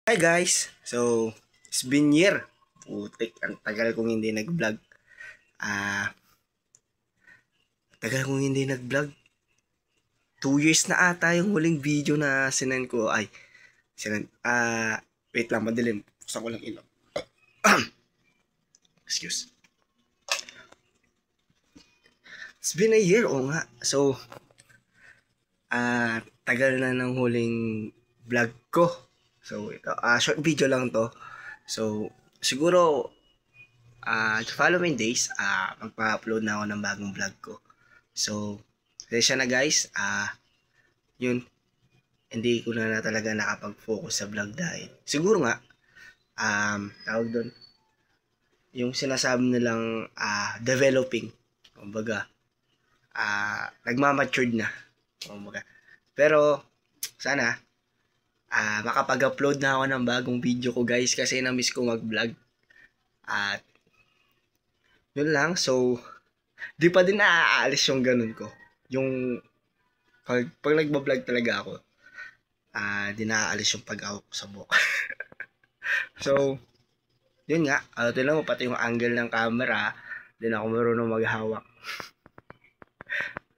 Hi guys! So, it's been year. Putik, ang tagal kong hindi nag-vlog. Ah, tagal kong hindi nag-vlog. 2 years na ata yung huling video na sinend ko. Wait lang, madilim. Buksan ko lang ilaw. Excuse. It's been a year, o nga. So, tagal na ng huling vlog ko. So, ito, short video lang to. So, siguro, the following days, magpa-upload na ako ng bagong vlog ko. So, pasensya na guys, yun, hindi ko na talaga nakapag-focus sa vlog dahil siguro nga, tawag doon, yung sinasabi nilang developing, kumbaga, nagmamatured na, kumbaga. Pero, sana, makapag-upload na ako ng bagong video ko guys kasi na-miss ko mag-vlog. At, yun lang, so, di pa din naaalis yung ganun ko. Yung, pag nagbablog talaga ako, di naaalis yung pag-awak ko sa buhok. So, yun nga, tinan mo pati yung angle ng camera, din ako marunong maghawak.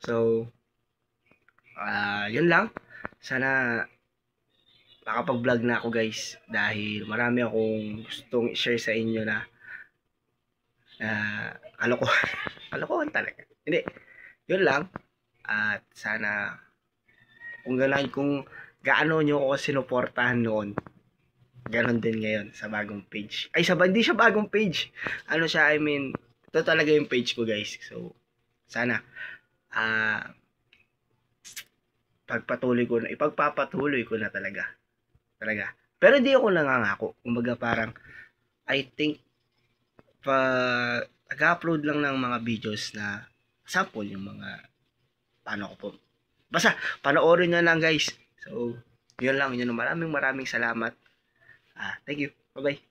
So, yun lang. Sana makapag-vlog na ako guys dahil marami akong gustong i-share sa inyo na kalokohan talaga. Hindi, yun lang. At sana kung gaano nyo ako sinuportahan noon, ganon din ngayon sa bagong page. Hindi siya bagong page. Ito talaga yung page ko guys. So, sana ipagpapatuloy ko na talaga. Pero hindi ako nangangako. Kumbaga parang, I think, nag-upload lang ng mga videos na sample yung mga paano ko po. Basta, panoorin nyo lang guys. So, yun lang. Maraming salamat. Thank you. Bye-bye.